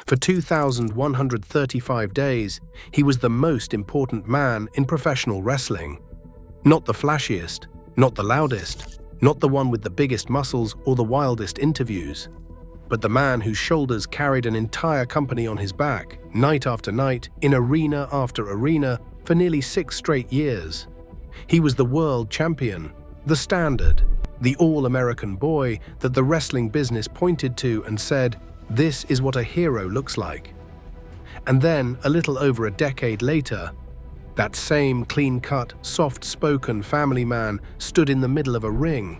For 2,135 days, he was the most important man in professional wrestling. Not the flashiest, not the loudest, not the one with the biggest muscles or the wildest interviews, but the man whose shoulders carried an entire company on his back, night after night, in arena after arena, for nearly 6 straight years. He was the world champion, the standard, the all-American boy that the wrestling business pointed to and said, "This is what a hero looks like." And then, a little over a decade later, that same clean-cut, soft-spoken family man stood in the middle of a ring,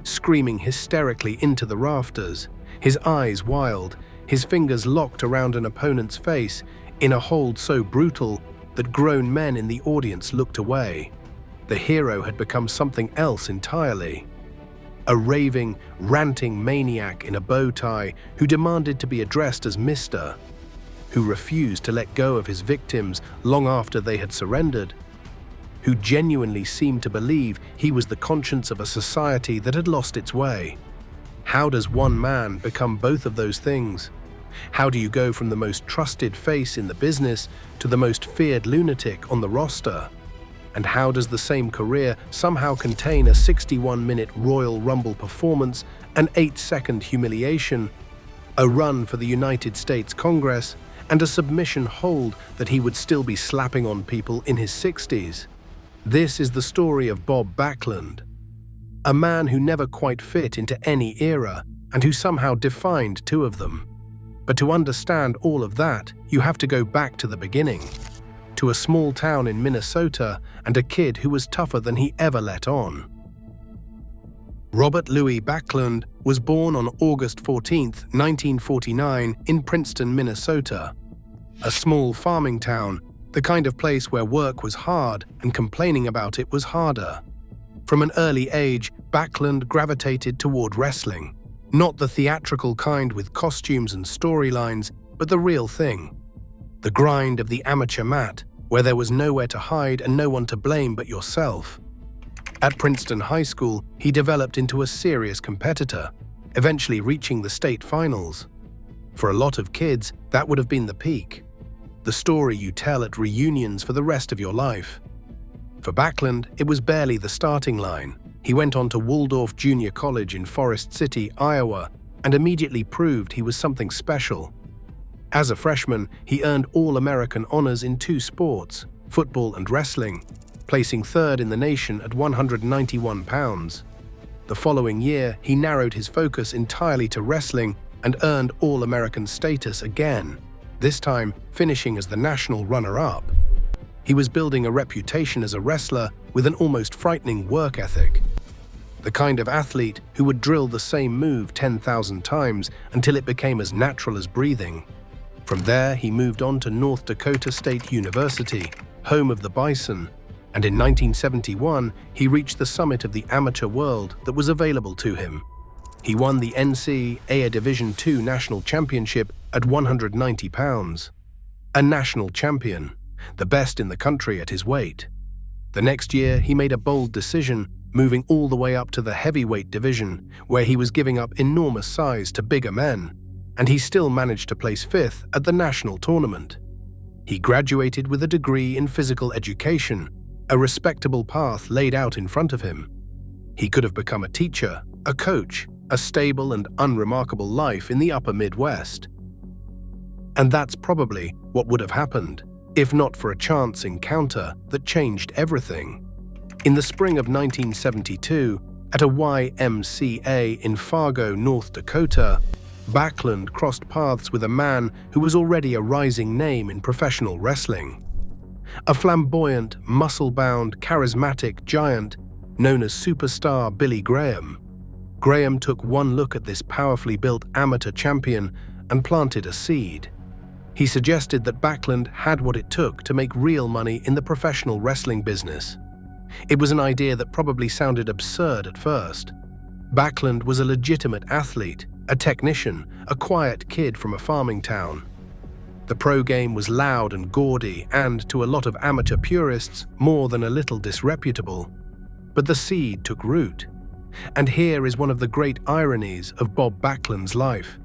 screaming hysterically into the rafters, his eyes wild, his fingers locked around an opponent's face in a hold so brutal that grown men in the audience looked away. The hero had become something else entirely. A raving, ranting maniac in a bow tie who demanded to be addressed as Mr., who refused to let go of his victims long after they had surrendered, who genuinely seemed to believe he was the conscience of a society that had lost its way. How does one man become both of those things? How do you go from the most trusted face in the business to the most feared lunatic on the roster? And how does the same career somehow contain a 61-minute Royal Rumble performance, an 8-second humiliation, a run for the United States Congress, and a submission hold that he would still be slapping on people in his 60s? This is the story of Bob Backlund, a man who never quite fit into any era and who somehow defined 2 of them. But to understand all of that, you have to go back to the beginning, to a small town in Minnesota and a kid who was tougher than he ever let on. Robert Louis Backlund was born on August 14, 1949, in Princeton, Minnesota, a small farming town, the kind of place where work was hard and complaining about it was harder. From an early age, Backlund gravitated toward wrestling, not the theatrical kind with costumes and storylines, but the real thing. The grind of the amateur mat, where there was nowhere to hide and no one to blame but yourself. At Princeton High School, he developed into a serious competitor, eventually reaching the state finals. For a lot of kids, that would have been the peak, the story you tell at reunions for the rest of your life. For Backlund, it was barely the starting line. He went on to Waldorf Junior College in Forest City, Iowa, and immediately proved he was something special. As a freshman, he earned All-American honors in 2 sports, football and wrestling, placing 3rd in the nation at 191 pounds. The following year, he narrowed his focus entirely to wrestling and earned All-American status again, this time finishing as the national runner-up. He was building a reputation as a wrestler with an almost frightening work ethic. The kind of athlete who would drill the same move 10,000 times until it became as natural as breathing. From there, he moved on to North Dakota State University, home of the Bison, and in 1971, he reached the summit of the amateur world that was available to him. He won the NCAA Division II National Championship at 190 pounds. A national champion, the best in the country at his weight. The next year, he made a bold decision, moving all the way up to the heavyweight division, where he was giving up enormous size to bigger men, and he still managed to place 5th at the national tournament. He graduated with a degree in physical education, a respectable path laid out in front of him. He could have become a teacher, a coach, a stable and unremarkable life in the upper Midwest. And that's probably what would have happened, if not for a chance encounter that changed everything. In the spring of 1972, at a YMCA in Fargo, North Dakota, Backlund crossed paths with a man who was already a rising name in professional wrestling. A flamboyant, muscle-bound, charismatic giant known as Superstar Billy Graham. Graham took one look at this powerfully built amateur champion and planted a seed. He suggested that Backlund had what it took to make real money in the professional wrestling business. It was an idea that probably sounded absurd at first. Backlund was a legitimate athlete, a technician, a quiet kid from a farming town. The pro game was loud and gaudy and, to a lot of amateur purists, more than a little disreputable. But the seed took root. And here is one of the great ironies of Bob Backlund's life.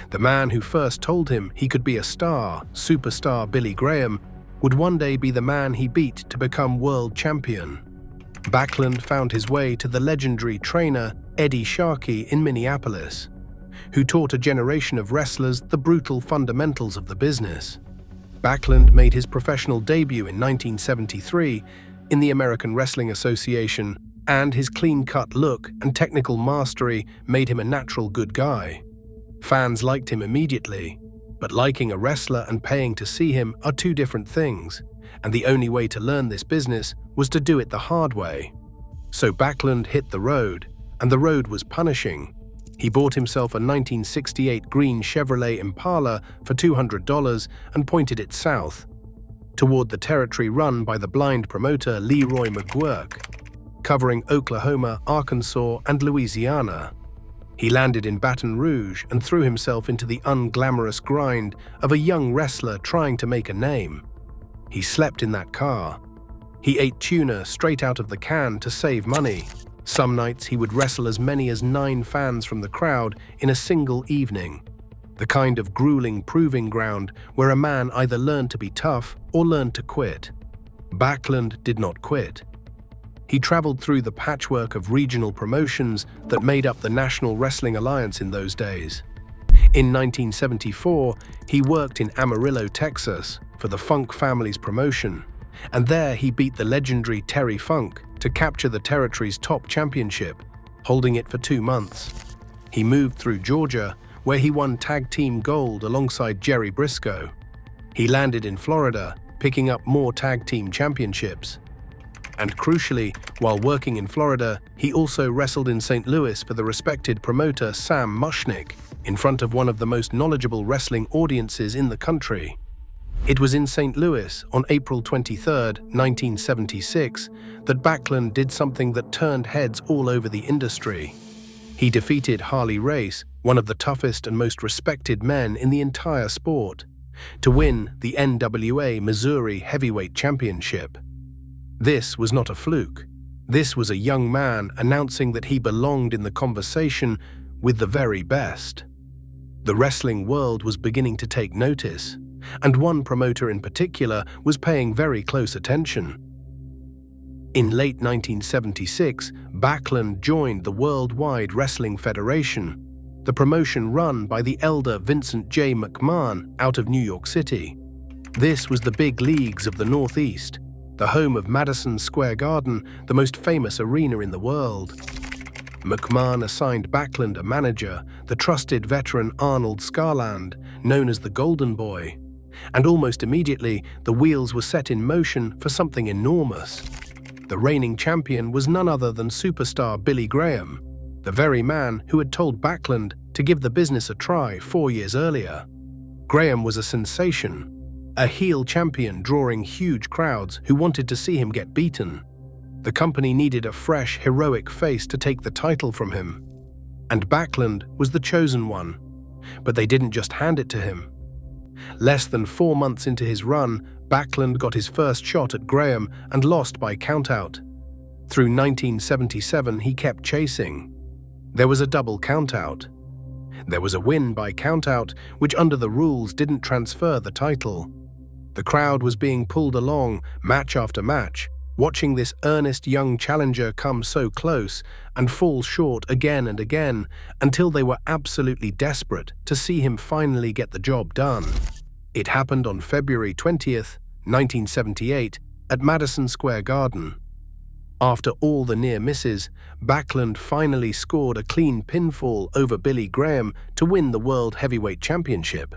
The man who first told him he could be a star, superstar Billy Graham, would one day be the man he beat to become world champion. Backlund found his way to the legendary trainer Eddie Sharkey in Minneapolis, who taught a generation of wrestlers the brutal fundamentals of the business. Backlund made his professional debut in 1973 in the American Wrestling Association, and his clean-cut look and technical mastery made him a natural good guy. Fans liked him immediately, but liking a wrestler and paying to see him are two different things, and the only way to learn this business was to do it the hard way. So Backlund hit the road, and the road was punishing. He bought himself a 1968 green Chevrolet Impala for $200 and pointed it south, toward the territory run by the blind promoter Leroy McGuirk, covering Oklahoma, Arkansas, and Louisiana. He landed in Baton Rouge and threw himself into the unglamorous grind of a young wrestler trying to make a name. He slept in that car. He ate tuna straight out of the can to save money. Some nights he would wrestle as many as 9 fans from the crowd in a single evening. The kind of grueling proving ground where a man either learned to be tough or learned to quit. Backlund did not quit. He traveled through the patchwork of regional promotions that made up the National Wrestling Alliance in those days. In 1974, he worked in Amarillo, Texas, for the Funk family's promotion, and there he beat the legendary Terry Funk to capture the territory's top championship, holding it for 2 months. He moved through Georgia, where he won tag team gold alongside Jerry Briscoe. He landed in Florida, picking up more tag team championships. And crucially, while working in Florida, he also wrestled in St. Louis for the respected promoter Sam Mushnick, in front of one of the most knowledgeable wrestling audiences in the country. It was in St. Louis on April 23, 1976, that Backlund did something that turned heads all over the industry. He defeated Harley Race, one of the toughest and most respected men in the entire sport, to win the NWA Missouri Heavyweight Championship. This was not a fluke. This was a young man announcing that he belonged in the conversation with the very best. The wrestling world was beginning to take notice, and one promoter in particular was paying very close attention. In late 1976, Backlund joined the Worldwide Wrestling Federation, the promotion run by the elder Vincent J. McMahon out of New York City. This was the big leagues of the Northeast, the home of Madison Square Garden, the most famous arena in the world. McMahon assigned Backlund a manager, the trusted veteran Arnold Scarland, known as the Golden Boy, and almost immediately the wheels were set in motion for something enormous. The reigning champion was none other than superstar Billy Graham, the very man who had told Backlund to give the business a try 4 years earlier. Graham was a sensation, a heel champion drawing huge crowds who wanted to see him get beaten. The company needed a fresh, heroic face to take the title from him. And Backlund was the chosen one. But they didn't just hand it to him. Less than 4 months into his run, Backlund got his first shot at Graham and lost by countout. Through 1977, he kept chasing. There was a double countout. There was a win by countout, which under the rules didn't transfer the title. The crowd was being pulled along, match after match, watching this earnest young challenger come so close and fall short again and again until they were absolutely desperate to see him finally get the job done. It happened on February 20th, 1978, at Madison Square Garden. After all the near misses, Backlund finally scored a clean pinfall over Billy Graham to win the World Heavyweight Championship.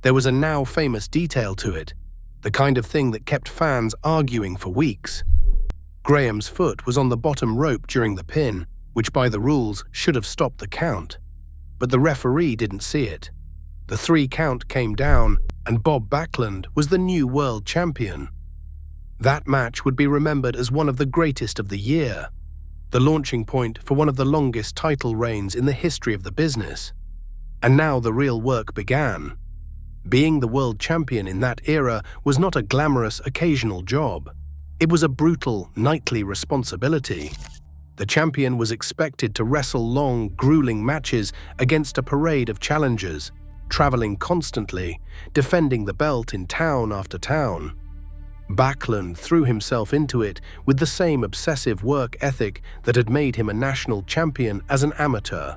There was a now famous detail to it, the kind of thing that kept fans arguing for weeks. Graham's foot was on the bottom rope during the pin, which by the rules should have stopped the count. But the referee didn't see it. The 3 count came down, and Bob Backlund was the new world champion. That match would be remembered as one of the greatest of the year, the launching point for one of the longest title reigns in the history of the business. And now the real work began. Being the world champion in that era was not a glamorous occasional job. It was a brutal, nightly responsibility. The champion was expected to wrestle long, grueling matches against a parade of challengers, traveling constantly, defending the belt in town after town. Backlund threw himself into it with the same obsessive work ethic that had made him a national champion as an amateur.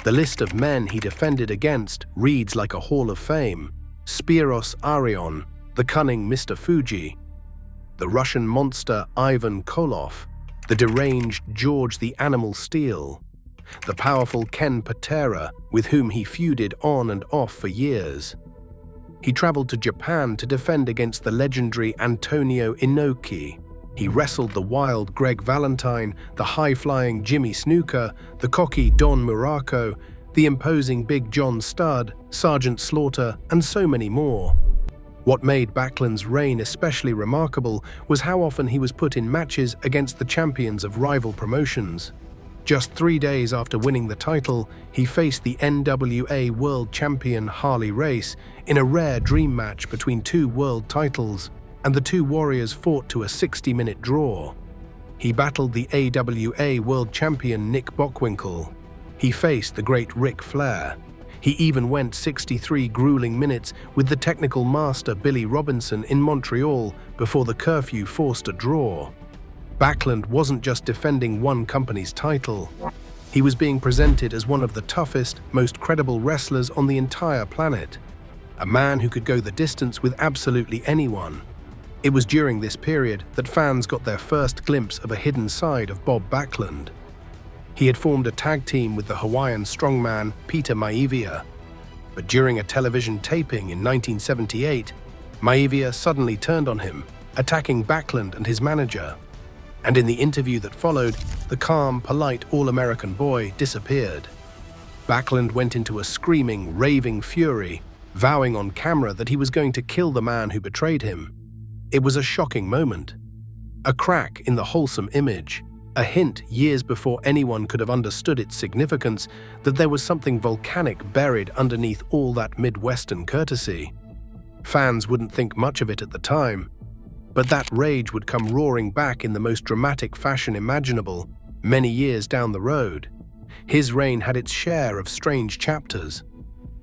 The list of men he defended against reads like a hall of fame: Spiros Arion, the cunning Mr. Fuji, the Russian monster Ivan Koloff, the deranged George the Animal Steel, the powerful Ken Patera, with whom he feuded on and off for years. He traveled to Japan to defend against the legendary Antonio Inoki. He wrestled the wild Greg Valentine, the high-flying Jimmy Snuka, the cocky Don Muraco, the imposing Big John Studd, Sergeant Slaughter, and so many more. What made Backlund's reign especially remarkable was how often he was put in matches against the champions of rival promotions. Just 3 days after winning the title, he faced the NWA World Champion Harley Race in a rare dream match between 2 world titles, and the two warriors fought to a 60-minute draw. He battled the AWA World Champion Nick Bockwinkel. He faced the great Ric Flair. He even went 63 grueling minutes with the technical master Billy Robinson in Montreal before the curfew forced a draw. Backlund wasn't just defending one company's title. He was being presented as one of the toughest, most credible wrestlers on the entire planet. A man who could go the distance with absolutely anyone. It was during this period that fans got their first glimpse of a hidden side of Bob Backlund. He had formed a tag team with the Hawaiian strongman Peter Maivia. But during a television taping in 1978, Maivia suddenly turned on him, attacking Backlund and his manager. And in the interview that followed, the calm, polite All-American boy disappeared. Backlund went into a screaming, raving fury, vowing on camera that he was going to kill the man who betrayed him. It was a shocking moment. A crack in the wholesome image, a hint years before anyone could have understood its significance that there was something volcanic buried underneath all that Midwestern courtesy. Fans wouldn't think much of it at the time, but that rage would come roaring back in the most dramatic fashion imaginable, many years down the road. His reign had its share of strange chapters.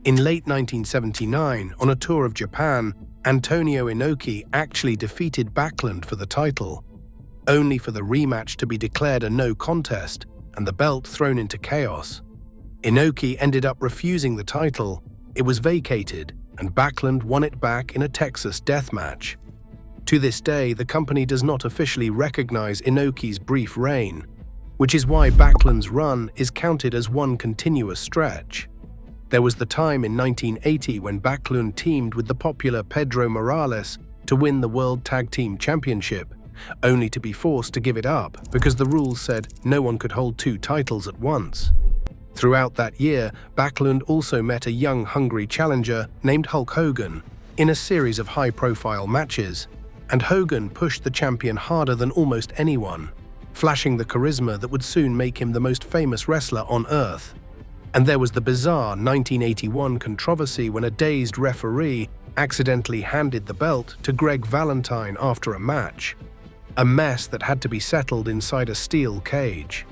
In late 1979, on a tour of Japan, Antonio Inoki actually defeated Backlund for the title, only for the rematch to be declared a no contest and the belt thrown into chaos. Inoki ended up refusing the title, it was vacated, and Backlund won it back in a Texas death match. To this day, the company does not officially recognize Inoki's brief reign, which is why Backlund's run is counted as one continuous stretch. There was the time in 1980 when Backlund teamed with the popular Pedro Morales to win the World Tag Team Championship, only to be forced to give it up because the rules said no one could hold 2 titles at once. Throughout that year, Backlund also met a young, hungry challenger named Hulk Hogan in a series of high-profile matches, and Hogan pushed the champion harder than almost anyone, flashing the charisma that would soon make him the most famous wrestler on Earth. And there was the bizarre 1981 controversy when a dazed referee accidentally handed the belt to Greg Valentine after a match. A mess that had to be settled inside a steel cage.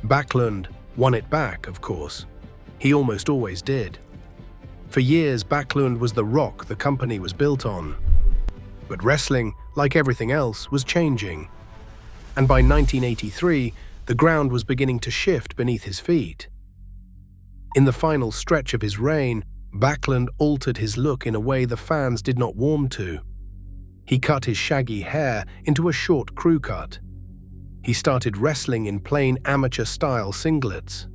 Backlund won it back, of course. He almost always did. For years, Backlund was the rock the company was built on. But wrestling, like everything else, was changing. And by 1983, the ground was beginning to shift beneath his feet. In the final stretch of his reign, Backlund altered his look in a way the fans did not warm to. He cut his shaggy hair into a short crew cut. He started wrestling in plain amateur-style singlets.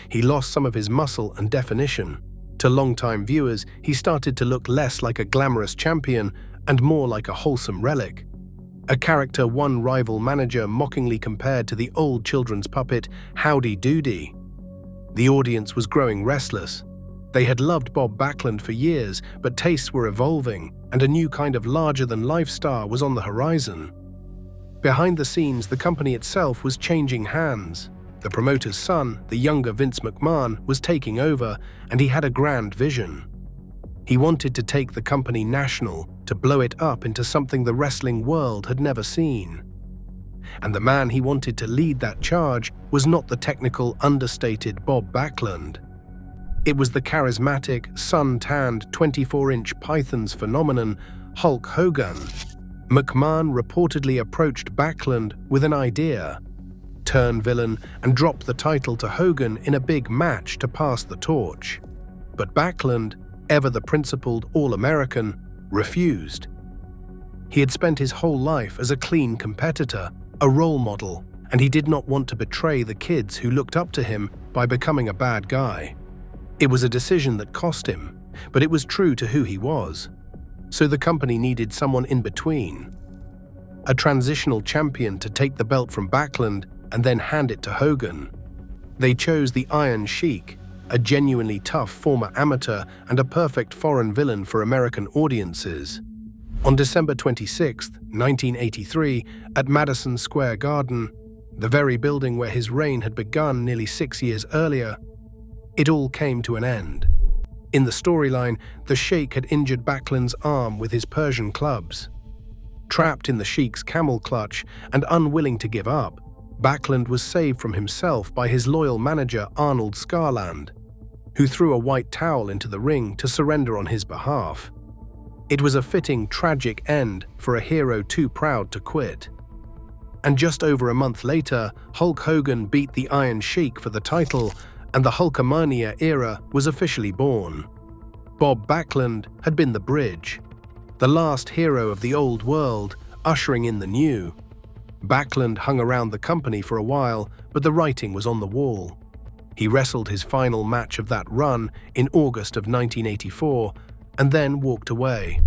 He lost some of his muscle and definition. To longtime viewers, he started to look less like a glamorous champion and more like a wholesome relic. A character one rival manager mockingly compared to the old children's puppet Howdy Doody. The audience was growing restless. They had loved Bob Backlund for years, but tastes were evolving, and a new kind of larger-than-life star was on the horizon. Behind the scenes, the company itself was changing hands. The promoter's son, the younger Vince McMahon, was taking over, and he had a grand vision. He wanted to take the company national, to blow it up into something the wrestling world had never seen. And the man he wanted to lead that charge was not the technical, understated Bob Backlund. It was the charismatic, sun-tanned 24-inch Pythons phenomenon, Hulk Hogan. McMahon reportedly approached Backlund with an idea: turn villain and drop the title to Hogan in a big match to pass the torch. But Backlund, ever the principled All-American, refused. He had spent his whole life as a clean competitor, a role model, and he did not want to betray the kids who looked up to him by becoming a bad guy. It was a decision that cost him, but it was true to who he was. So the company needed someone in between. A transitional champion to take the belt from Backlund and then hand it to Hogan. They chose the Iron Sheik, a genuinely tough former amateur and a perfect foreign villain for American audiences. On December 26, 1983, at Madison Square Garden, the very building where his reign had begun nearly 6 years earlier, it all came to an end. In the storyline, the Sheik had injured Backlund's arm with his Persian clubs. Trapped in the Sheik's camel clutch and unwilling to give up, Backlund was saved from himself by his loyal manager Arnold Scarland, who threw a white towel into the ring to surrender on his behalf. It was a fitting, tragic end for a hero too proud to quit. And just over a month later, Hulk Hogan beat the Iron Sheik for the title, and the Hulkamania era was officially born. Bob Backlund had been the bridge, the last hero of the old world, ushering in the new. Backlund hung around the company for a while, but the writing was on the wall. He wrestled his final match of that run in August of 1984, and then walked away.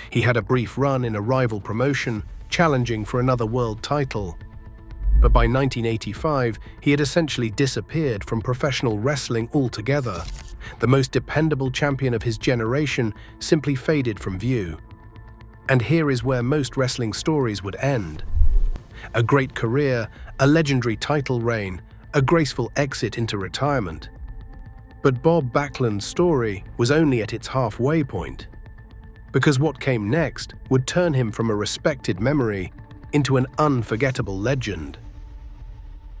He had a brief run in a rival promotion, challenging for another world title. But by 1985, he had essentially disappeared from professional wrestling altogether. The most dependable champion of his generation simply faded from view. And here is where most wrestling stories would end. A great career, a legendary title reign, a graceful exit into retirement. But Bob Backlund's story was only at its halfway point, because what came next would turn him from a respected memory into an unforgettable legend.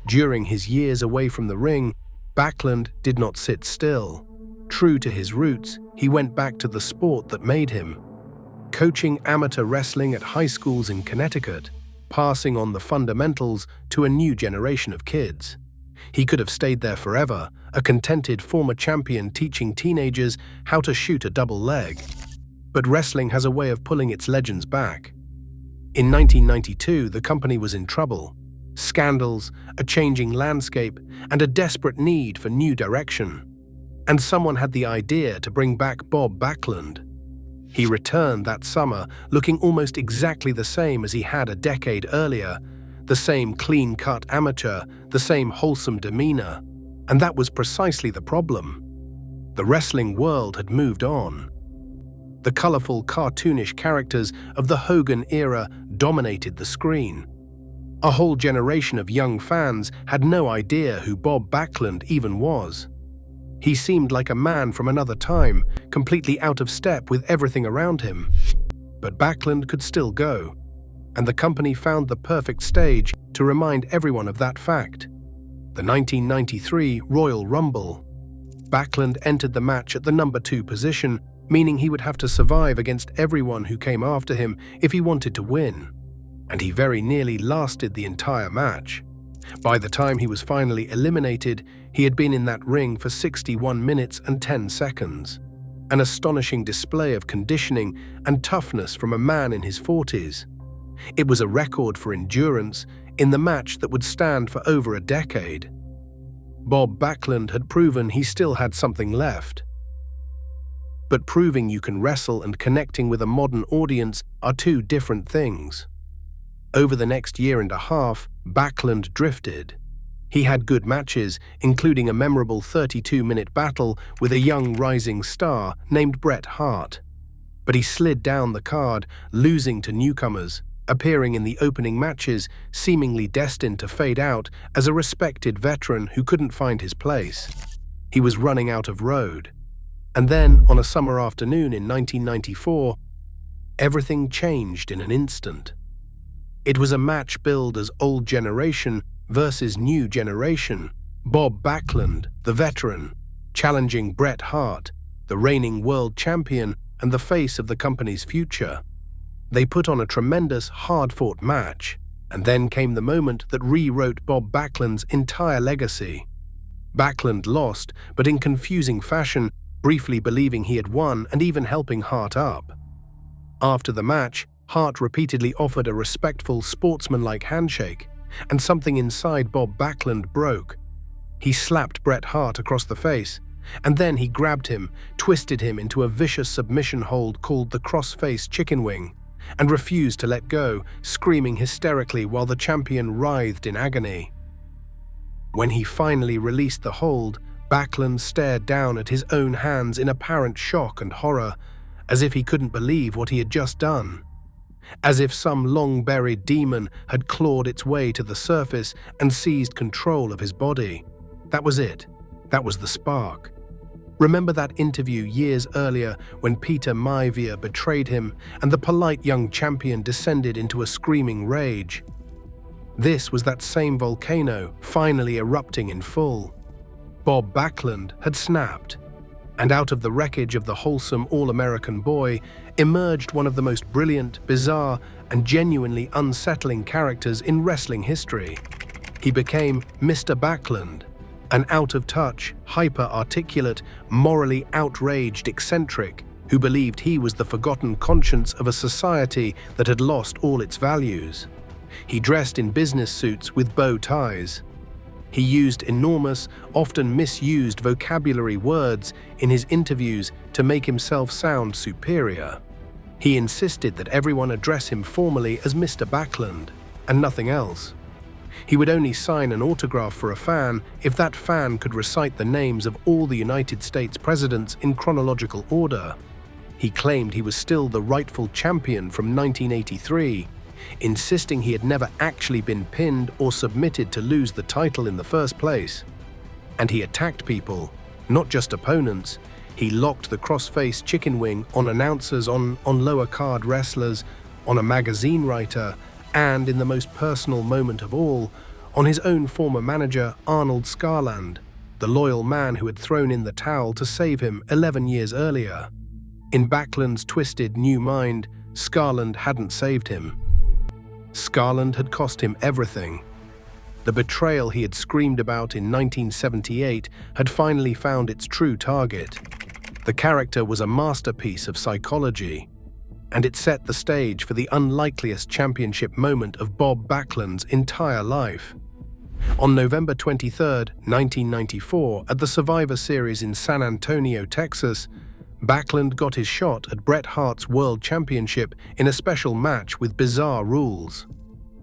During his years away from the ring, Backlund did not sit still. True to his roots, he went back to the sport that made him, coaching amateur wrestling at high schools in Connecticut, passing on the fundamentals to a new generation of kids. He could have stayed there forever, a contented former champion teaching teenagers how to shoot a double leg. But wrestling has a way of pulling its legends back. In 1992, the company was in trouble. Scandals, a changing landscape, and a desperate need for new direction. And someone had the idea to bring back Bob Backlund. He returned that summer looking almost exactly the same as he had a decade earlier, the same clean-cut amateur, the same wholesome demeanor. And that was precisely the problem. The wrestling world had moved on. The colorful, cartoonish characters of the Hogan era dominated the screen. A whole generation of young fans had no idea who Bob Backlund even was. He seemed like a man from another time, completely out of step with everything around him. But Backlund could still go, and the company found the perfect stage to remind everyone of that fact. The 1993 Royal Rumble. Backlund entered the match at the number 2 position, meaning he would have to survive against everyone who came after him if he wanted to win. And he very nearly lasted the entire match. By the time he was finally eliminated, he had been in that ring for 61 minutes and 10 seconds. An astonishing display of conditioning and toughness from a man in his 40s. It was a record for endurance in the match that would stand for over a decade. Bob Backlund had proven he still had something left. But proving you can wrestle and connecting with a modern audience are two different things. Over the next year and a half, Backlund drifted. He had good matches, including a memorable 32-minute battle with a young rising star named Bret Hart. But he slid down the card, losing to newcomers, appearing in the opening matches, seemingly destined to fade out as a respected veteran who couldn't find his place. He was running out of road. And then, on a summer afternoon in 1994, everything changed in an instant. It was a match billed as Old Generation versus New Generation. Bob Backlund, the veteran, challenging Bret Hart, the reigning world champion and the face of the company's future. They put on a tremendous, hard-fought match, and then came the moment that rewrote Bob Backlund's entire legacy. Backlund lost, but in confusing fashion, briefly believing he had won and even helping Hart up. After the match, Hart repeatedly offered a respectful, sportsmanlike handshake, and something inside Bob Backlund broke. He slapped Bret Hart across the face, and then he grabbed him, twisted him into a vicious submission hold called the cross-face chicken wing, and refused to let go, screaming hysterically while the champion writhed in agony. When he finally released the hold, Backlund stared down at his own hands in apparent shock and horror, as if he couldn't believe what he had just done. As if some long-buried demon had clawed its way to the surface and seized control of his body. That was it. That was the spark. Remember that interview years earlier when Peter Maivia betrayed him and the polite young champion descended into a screaming rage? This was that same volcano finally erupting in full. Bob Backlund had snapped, and out of the wreckage of the wholesome all-American boy emerged one of the most brilliant, bizarre, and genuinely unsettling characters in wrestling history. He became Mr. Backlund, an out-of-touch, hyper-articulate, morally outraged eccentric who believed he was the forgotten conscience of a society that had lost all its values. He dressed in business suits with bow ties. He used enormous, often misused vocabulary words in his interviews to make himself sound superior. He insisted that everyone address him formally as Mr. Backlund, and nothing else. He would only sign an autograph for a fan if that fan could recite the names of all the United States presidents in chronological order. He claimed he was still the rightful champion from 1983, insisting he had never actually been pinned or submitted to lose the title in the first place. And he attacked people, not just opponents. He locked the cross-face chicken wing on announcers, on lower card wrestlers, on a magazine writer, and in the most personal moment of all, on his own former manager Arnold Skarland, the loyal man who had thrown in the towel to save him 11 years earlier. In Backlund's twisted new mind, Skarland hadn't saved him. Skarland had cost him everything. The betrayal he had screamed about in 1978 had finally found its true target. The character was a masterpiece of psychology, and it set the stage for the unlikeliest championship moment of Bob Backlund's entire life. On November 23, 1994, at the Survivor Series in San Antonio, Texas, Backlund got his shot at Bret Hart's World Championship in a special match with bizarre rules.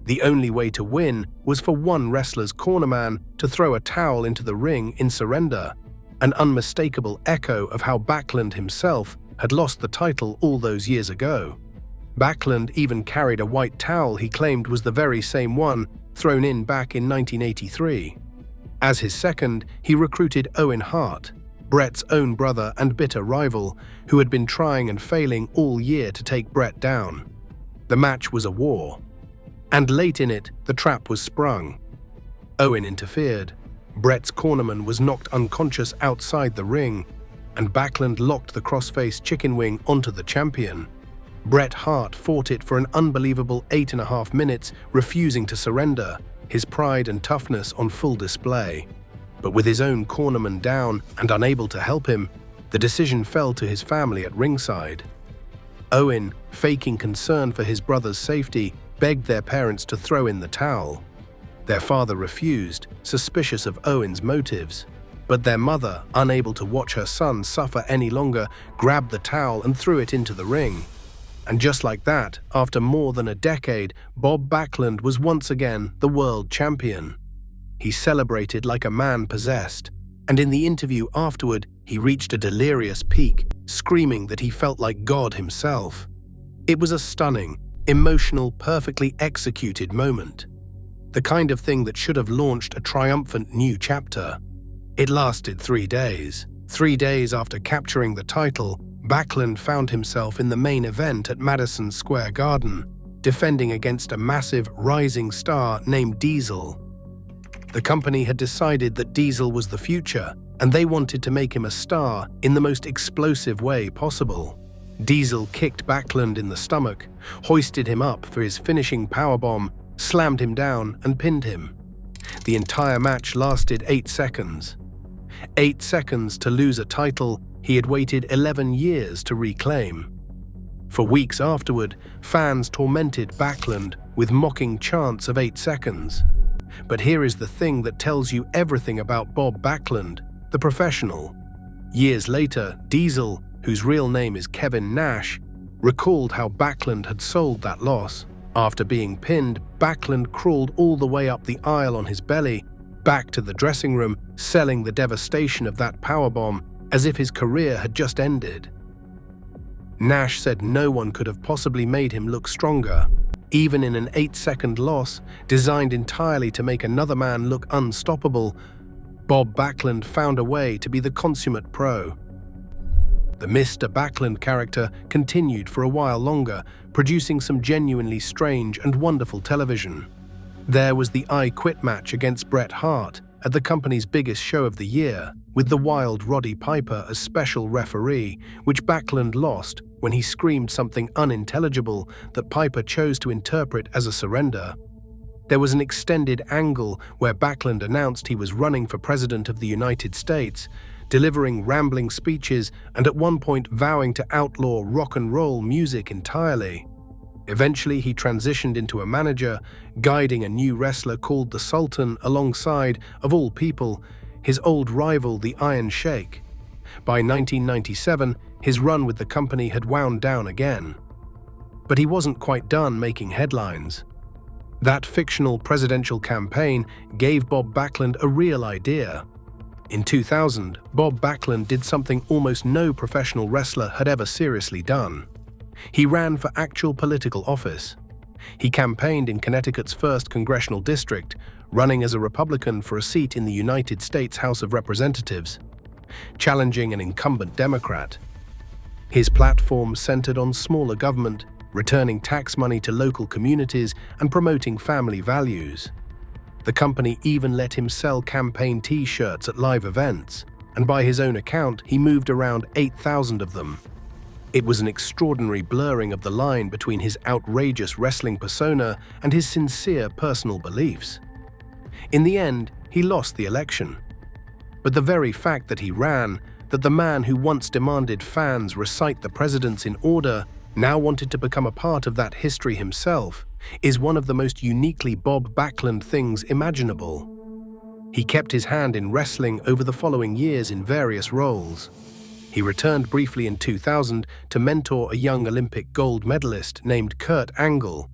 The only way to win was for one wrestler's cornerman to throw a towel into the ring in surrender, an unmistakable echo of how Backlund himself had lost the title all those years ago. Backlund even carried a white towel he claimed was the very same one thrown in back in 1983. As his second, he recruited Owen Hart, Bret's own brother and bitter rival, who had been trying and failing all year to take Bret down. The match was a war, and late in it, the trap was sprung. Owen interfered. Bret's cornerman was knocked unconscious outside the ring, and Backlund locked the crossface chicken wing onto the champion. Bret Hart fought it for an unbelievable 8.5 minutes, refusing to surrender, his pride and toughness on full display. But with his own cornerman down and unable to help him, the decision fell to his family at ringside. Owen, faking concern for his brother's safety, begged their parents to throw in the towel. Their father refused, suspicious of Owen's motives. But their mother, unable to watch her son suffer any longer, grabbed the towel and threw it into the ring. And just like that, after more than a decade, Bob Backlund was once again the world champion. He celebrated like a man possessed, and in the interview afterward, he reached a delirious peak, screaming that he felt like God himself. It was a stunning, emotional, perfectly executed moment. The kind of thing that should have launched a triumphant new chapter. It lasted 3 days. 3 days after capturing the title, Backlund found himself in the main event at Madison Square Garden, defending against a massive rising star named Diesel. The company had decided that Diesel was the future, and they wanted to make him a star in the most explosive way possible. Diesel kicked Backlund in the stomach, hoisted him up for his finishing powerbomb, slammed him down, and pinned him. The entire match lasted 8 seconds. 8 seconds to lose a title he had waited 11 years to reclaim. For weeks afterward, fans tormented Backlund with mocking chants of 8 seconds. But here is the thing that tells you everything about Bob Backlund, the professional. Years later, Diesel, whose real name is Kevin Nash, recalled how Backlund had sold that loss. After being pinned, Backlund crawled all the way up the aisle on his belly, back to the dressing room, selling the devastation of that powerbomb as if his career had just ended. Nash said no one could have possibly made him look stronger. Even in an 8-second loss, designed entirely to make another man look unstoppable, Bob Backlund found a way to be the consummate pro. The Mr. Backlund character continued for a while longer, producing some genuinely strange and wonderful television. There was the I Quit match against Bret Hart at the company's biggest show of the year, with the wild Roddy Piper as special referee, which Backlund lost when he screamed something unintelligible that Piper chose to interpret as a surrender. There was an extended angle where Backlund announced he was running for President of the United States, delivering rambling speeches and at one point vowing to outlaw rock and roll music entirely. Eventually, he transitioned into a manager, guiding a new wrestler called the Sultan alongside, of all people, his old rival, the Iron Sheik. By 1997, his run with the company had wound down again. But he wasn't quite done making headlines. That fictional presidential campaign gave Bob Backlund a real idea. In 2000, Bob Backlund did something almost no professional wrestler had ever seriously done. He ran for actual political office. He campaigned in Connecticut's 1st Congressional District, running as a Republican for a seat in the United States House of Representatives, challenging an incumbent Democrat. His platform centered on smaller government, returning tax money to local communities, and promoting family values. The company even let him sell campaign T-shirts at live events, and by his own account, he moved around 8,000 of them. It was an extraordinary blurring of the line between his outrageous wrestling persona and his sincere personal beliefs. In the end, he lost the election. But the very fact that he ran, that the man who once demanded fans recite the presidents in order, now wanted to become a part of that history himself, is one of the most uniquely Bob Backlund things imaginable. He kept his hand in wrestling over the following years in various roles. He returned briefly in 2000 to mentor a young Olympic gold medalist named Kurt Angle,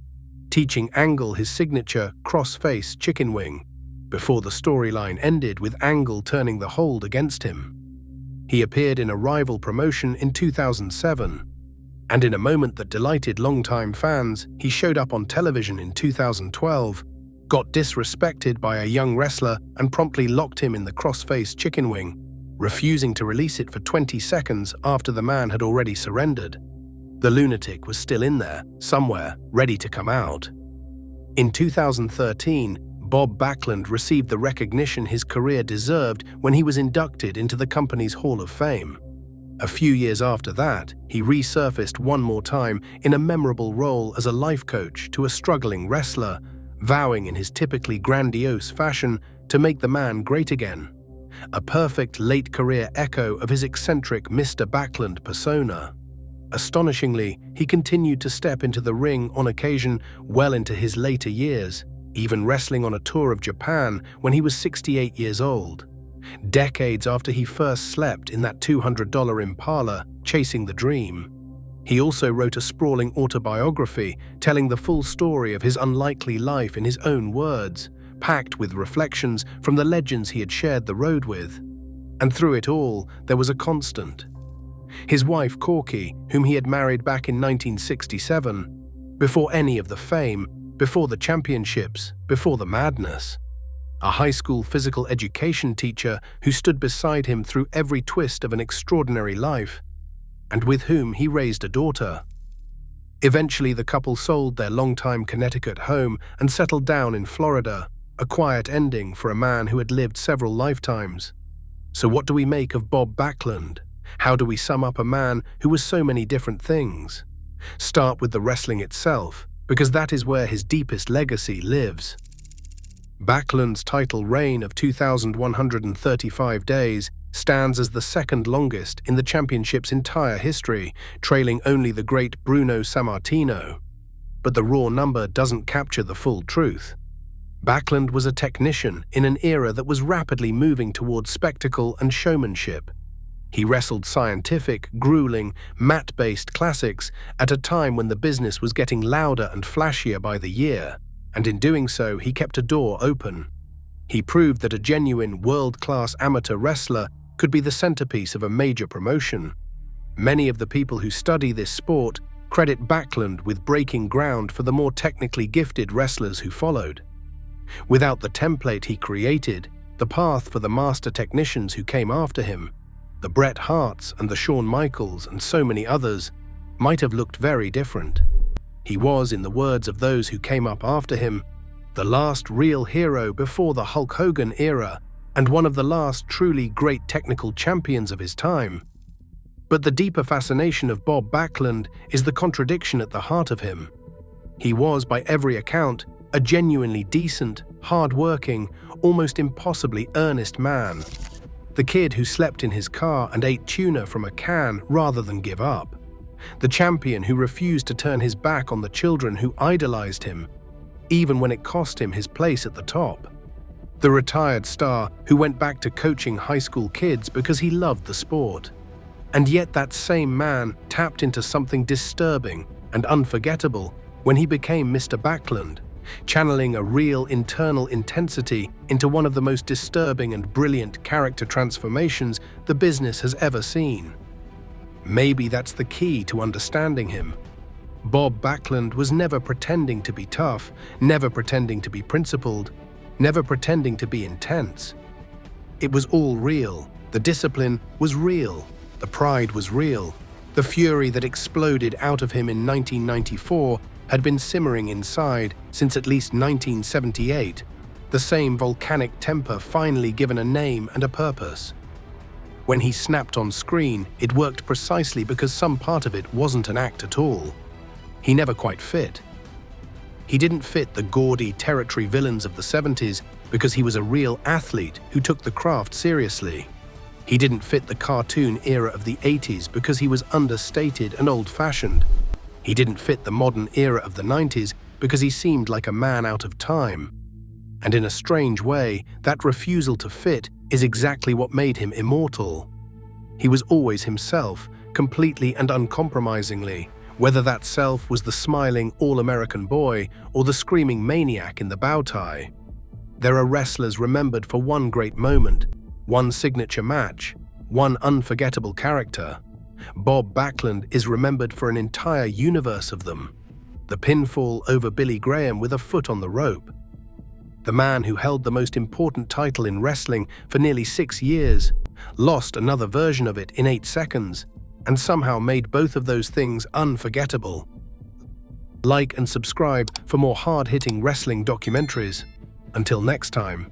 teaching Angle his signature cross-face chicken wing, before the storyline ended with Angle turning the hold against him. He appeared in a rival promotion in 2007, and in a moment that delighted longtime fans, he showed up on television in 2012, got disrespected by a young wrestler and promptly locked him in the cross-face chicken wing, refusing to release it for 20 seconds after the man had already surrendered. The lunatic was still in there, somewhere, ready to come out. In 2013, Bob Backlund received the recognition his career deserved when he was inducted into the company's Hall of Fame. A few years after that, he resurfaced one more time in a memorable role as a life coach to a struggling wrestler, vowing in his typically grandiose fashion to make the man great again. A perfect late-career echo of his eccentric Mr. Backlund persona. Astonishingly, he continued to step into the ring on occasion well into his later years, even wrestling on a tour of Japan when he was 68 years old, decades after he first slept in that $200 Impala, chasing the dream. He also wrote a sprawling autobiography telling the full story of his unlikely life in his own words, packed with reflections from the legends he had shared the road with. And through it all, there was a constant. His wife Corky, whom he had married back in 1967, before any of the fame, before the championships, before the madness. A high school physical education teacher who stood beside him through every twist of an extraordinary life, and with whom he raised a daughter. Eventually, the couple sold their longtime Connecticut home and settled down in Florida, a quiet ending for a man who had lived several lifetimes. So what do we make of Bob Backlund? How do we sum up a man who was so many different things? Start with the wrestling itself, because that is where his deepest legacy lives. Backlund's title reign of 2,135 days stands as the second longest in the championship's entire history, trailing only the great Bruno Sammartino. But the raw number doesn't capture the full truth. Backlund was a technician in an era that was rapidly moving towards spectacle and showmanship. He wrestled scientific, grueling, mat-based classics at a time when the business was getting louder and flashier by the year, and in doing so, he kept a door open. He proved that a genuine, world-class amateur wrestler could be the centerpiece of a major promotion. Many of the people who study this sport credit Backlund with breaking ground for the more technically gifted wrestlers who followed. Without the template he created, the path for the master technicians who came after him, the Bret Harts and the Shawn Michaels and so many others, might have looked very different. He was, in the words of those who came up after him, the last real hero before the Hulk Hogan era and one of the last truly great technical champions of his time. But the deeper fascination of Bob Backlund is the contradiction at the heart of him. He was, by every account, a genuinely decent, hard-working, almost impossibly earnest man. The kid who slept in his car and ate tuna from a can rather than give up. The champion who refused to turn his back on the children who idolized him, even when it cost him his place at the top. The retired star who went back to coaching high school kids because he loved the sport. And yet that same man tapped into something disturbing and unforgettable when he became Mr. Backlund, channeling a real internal intensity into one of the most disturbing and brilliant character transformations the business has ever seen. Maybe that's the key to understanding him. Bob Backlund was never pretending to be tough, never pretending to be principled, never pretending to be intense. It was all real. The discipline was real. The pride was real. The fury that exploded out of him in 1994 had been simmering inside since at least 1978, the same volcanic temper finally given a name and a purpose. When he snapped on screen, it worked precisely because some part of it wasn't an act at all. He never quite fit. He didn't fit the gaudy territory villains of the 70s because he was a real athlete who took the craft seriously. He didn't fit the cartoon era of the 80s because he was understated and old-fashioned. He didn't fit the modern era of the 90s because he seemed like a man out of time. And in a strange way, that refusal to fit is exactly what made him immortal. He was always himself, completely and uncompromisingly, whether that self was the smiling all-American boy or the screaming maniac in the bow tie. There are wrestlers remembered for one great moment, one signature match, one unforgettable character. Bob Backlund is remembered for an entire universe of them. The pinfall over Billy Graham with a foot on the rope. The man who held the most important title in wrestling for nearly 6 years, lost another version of it in 8 seconds, and somehow made both of those things unforgettable. Like and subscribe for more hard-hitting wrestling documentaries. Until next time.